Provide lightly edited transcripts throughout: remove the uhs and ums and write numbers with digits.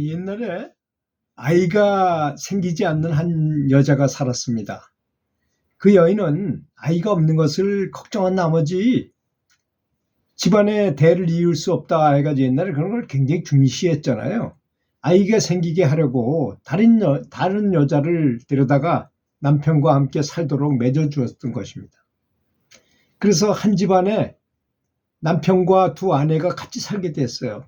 옛날에 아이가 생기지 않는 한 여자가 살았습니다. 그 여인은 아이가 없는 것을 걱정한 나머지 집안에 대를 이을 수 없다 해가지고 옛날에 그런 걸 굉장히 중시했잖아요. 아이가 생기게 하려고 다른 여자를 데려다가 남편과 함께 살도록 맺어주었던 것입니다. 그래서 한 집안에 남편과 두 아내가 같이 살게 됐어요.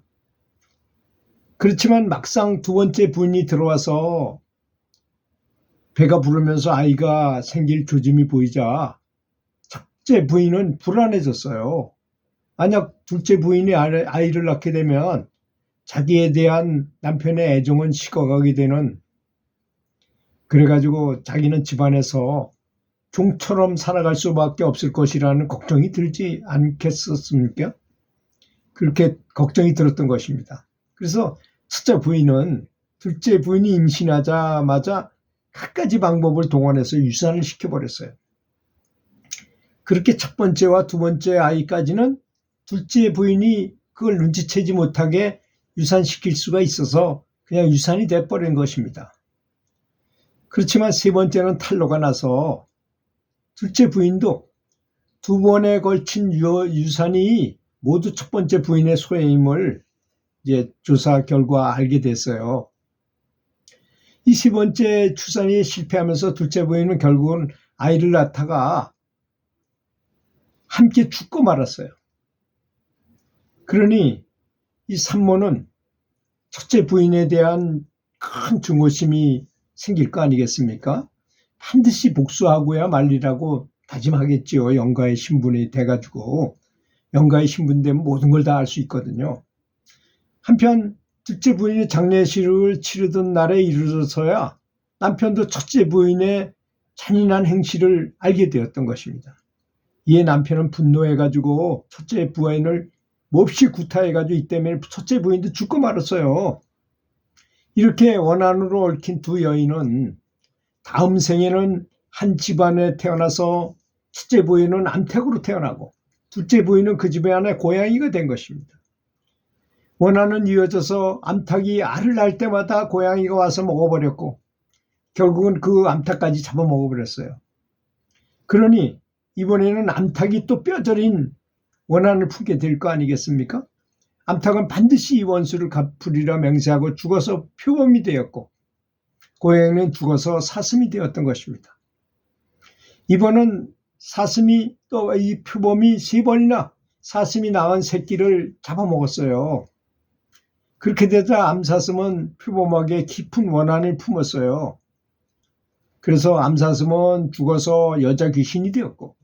그렇지만 막상 두 번째 부인이 들어와서 배가 부르면서 아이가 생길 조짐이 보이자 첫째 부인은 불안해졌어요. 만약 둘째 부인이 아이를 낳게 되면 자기에 대한 남편의 애정은 식어가게 되는, 그래가지고 자기는 집안에서 종처럼 살아갈 수밖에 없을 것이라는 걱정이 들지 않겠었습니까? 그렇게 걱정이 들었던 것입니다. 그래서 첫째 부인은 둘째 부인이 임신하자마자 갖가지 방법을 동원해서 유산을 시켜버렸어요. 그렇게 첫 번째와 두 번째 아이까지는 둘째 부인이 그걸 눈치채지 못하게 유산시킬 수가 있어서 그냥 유산이 돼버린 것입니다. 그렇지만 세 번째는 탄로가 나서 둘째 부인도 두 번에 걸친 유산이 모두 첫 번째 부인의 소유임을 이제 조사 결과 알게 됐어요. 이 세 번째 출산이 실패하면서 둘째 부인은 결국은 아이를 낳다가 함께 죽고 말았어요. 그러니 이 산모는 첫째 부인에 대한 큰 증오심이 생길 거 아니겠습니까? 반드시 복수하고야 말리라고 다짐하겠지요. 영가의 신분이 돼가지고. 영가의 신분 되면 모든 걸 다 알 수 있거든요. 한편 둘째 부인이 장례식을 치르던 날에 이르러서야 남편도 첫째 부인의 잔인한 행실을 알게 되었던 것입니다. 이에 남편은 분노해가지고 첫째 부인을 몹시 구타해가지고 이 때문에 첫째 부인도 죽고 말았어요. 이렇게 원한으로 얽힌 두 여인은 다음 생에는 한 집안에 태어나서 첫째 부인은 암탉으로 태어나고 둘째 부인은 그 집안의 고양이가 된 것입니다. 원한은 이어져서 암탉이 알을 낳을 때마다 고양이가 와서 먹어버렸고 결국은 그 암탉까지 잡아먹어버렸어요. 그러니 이번에는 암탉이 또 뼈저린 원한을 품게 될 거 아니겠습니까? 암탉은 반드시 이 원수를 갚으리라 맹세하고 죽어서 표범이 되었고 고양이는 죽어서 사슴이 되었던 것입니다. 이번은 사슴이 또 이 표범이 세 번이나 사슴이 낳은 새끼를 잡아먹었어요. 그렇게 되자 암사슴은 표범에게 깊은 원한을 품었어요. 그래서 암사슴은 죽어서 여자 귀신이 되었고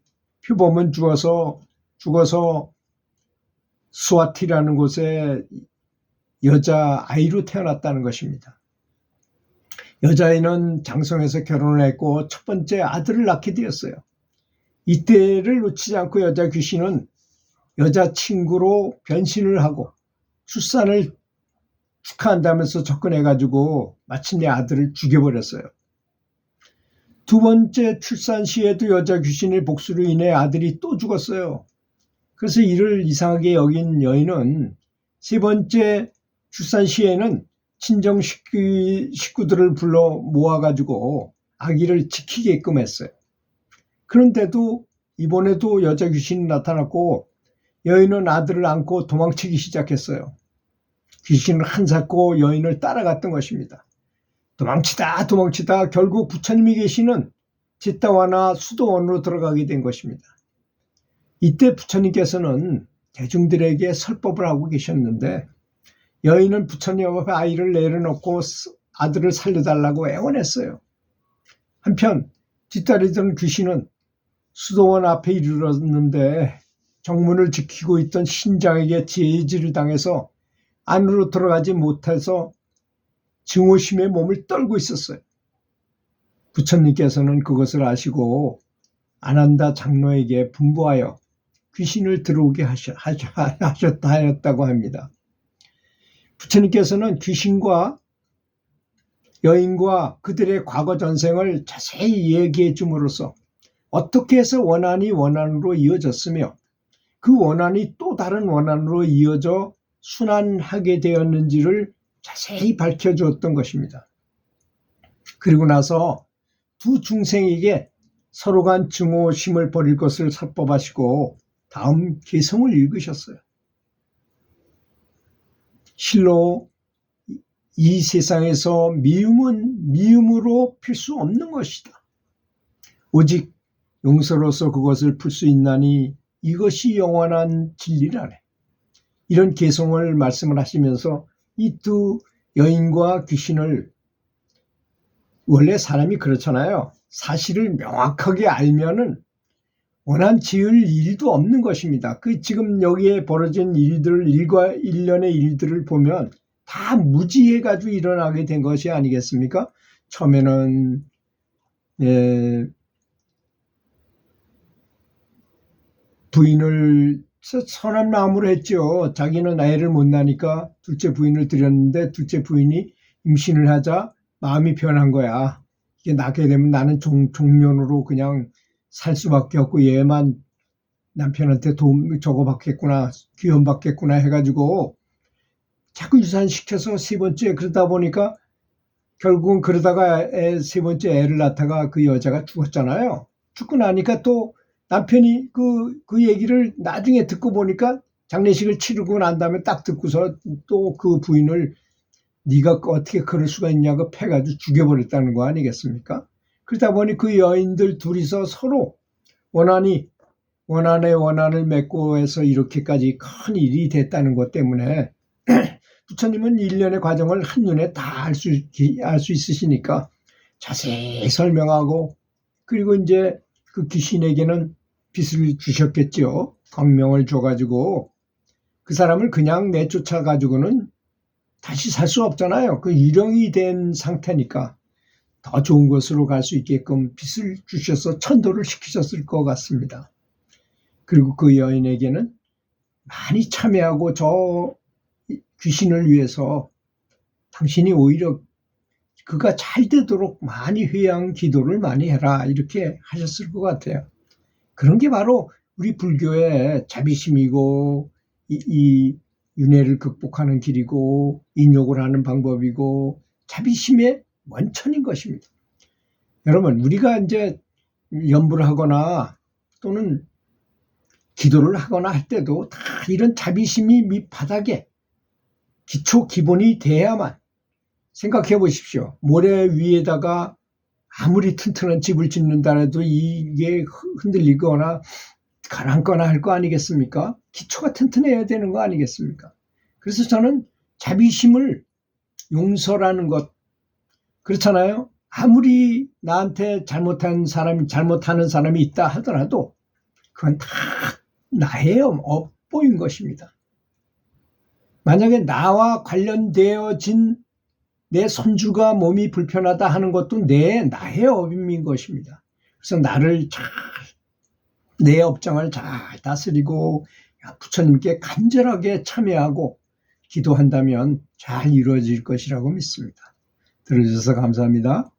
표범은 죽어서 수아티라는 곳에 여자아이로 태어났다는 것입니다. 여자아이는 장성에서 결혼을 했고 첫 번째 아들을 낳게 되었어요. 이때를 놓치지 않고 여자 귀신은 여자친구로 변신을 하고 출산을 축하한다면서 접근해가지고 마침내 아들을 죽여버렸어요. 두 번째 출산 시에도 여자 귀신의 복수로 인해 아들이 또 죽었어요. 그래서 이를 이상하게 여긴 여인은 세 번째 출산 시에는 친정 식구들을 불러 모아가지고 아기를 지키게끔 했어요. 그런데도 이번에도 여자 귀신이 나타났고 여인은 아들을 안고 도망치기 시작했어요. 귀신을 한사코 여인을 따라갔던 것입니다. 도망치다 결국 부처님이 계시는 제타와나 수도원으로 들어가게 된 것입니다. 이때 부처님께서는 대중들에게 설법을 하고 계셨는데 여인은 부처님 앞에 아이를 내려놓고 아들을 살려달라고 애원했어요. 한편 뒤따르던 귀신은 수도원 앞에 이르렀는데 정문을 지키고 있던 신장에게 제지를 당해서 안으로 들어가지 못해서 증오심에 몸을 떨고 있었어요. 부처님께서는 그것을 아시고 아난다 장로에게 분부하여 귀신을 들어오게 하였다고 합니다. 부처님께서는 귀신과 여인과 그들의 과거 전생을 자세히 얘기해 줌으로써 어떻게 해서 원한이 원한으로 이어졌으며 그 원한이 또 다른 원한으로 이어져 순환하게 되었는지를 자세히 밝혀주었던 것입니다. 그리고 나서 두 중생에게 서로 간 증오심을 버릴 것을 사법하시고 다음 개성을 읽으셨어요. 실로 이 세상에서 미움은 미움으로 필 수 없는 것이다. 오직 용서로서 그것을 풀 수 있나니 이것이 영원한 진리라네. 이런 개성을 말씀을 하시면서 이 두 여인과 귀신을, 원래 사람이 그렇잖아요. 사실을 명확하게 알면은 원한 지을 일도 없는 것입니다. 지금 여기에 벌어진 일들, 일련의 일들을 보면 다 무지해가지고 일어나게 된 것이 아니겠습니까? 처음에는 부인을 선한 마음으로 했죠. 자기는 애를 못 낳으니까 둘째 부인을 들였는데 둘째 부인이 임신을 하자 마음이 변한 거야. 이게 낳게 되면 나는 종년으로 그냥 살 수밖에 없고 얘만 남편한테 도움 저거 받겠구나, 귀염 받겠구나 해가지고 자꾸 유산시켜서 세 번째, 그러다 보니까 결국은 그러다가 세 번째 애를 낳다가 그 여자가 죽었잖아요. 죽고 나니까 또 남편이 그 얘기를 나중에 듣고 보니까 장례식을 치르고 난 다음에 딱 듣고서 또 그 부인을 네가 어떻게 그럴 수가 있냐고 패가지고 죽여버렸다는 거 아니겠습니까? 그러다 보니 그 여인들 둘이서 서로 원한에 원한을 맺고 해서 이렇게까지 큰 일이 됐다는 것 때문에 부처님은 일련의 과정을 한눈에 다 알 수 있으시니까 자세히 설명하고, 그리고 이제 그 귀신에게는 빚을 주셨겠죠. 광명을 줘가지고 그 사람을 그냥 내쫓아가지고는 다시 살 수 없잖아요. 그 일령이 된 상태니까 더 좋은 곳으로 갈 수 있게끔 빚을 주셔서 천도를 시키셨을 것 같습니다. 그리고 그 여인에게는 많이 참여하고 저 귀신을 위해서 당신이 오히려 그가 잘 되도록 많이 회양 기도를 많이 해라, 이렇게 하셨을 것 같아요. 그런 게 바로 우리 불교의 자비심이고 이 윤회를 극복하는 길이고 인욕을 하는 방법이고 자비심의 원천인 것입니다. 여러분, 우리가 이제 연부를 하거나 또는 기도를 하거나 할 때도 다 이런 자비심이 밑바닥에 기본이 돼야만. 생각해 보십시오. 모래 위에다가 아무리 튼튼한 집을 짓는다 해도 이게 흔들리거나 가라앉거나 할 거 아니겠습니까? 기초가 튼튼해야 되는 거 아니겠습니까? 그래서 저는 자비심을, 용서라는 것, 그렇잖아요. 아무리 나한테 잘못하는 사람이 있다 하더라도 그건 다 나의 업보인 것입니다. 만약에 나와 관련되어진 내 손주가 몸이 불편하다 하는 것도 나의 업인 것입니다. 그래서 내 업장을 잘 다스리고 부처님께 간절하게 참여하고 기도한다면 잘 이루어질 것이라고 믿습니다. 들어주셔서 감사합니다.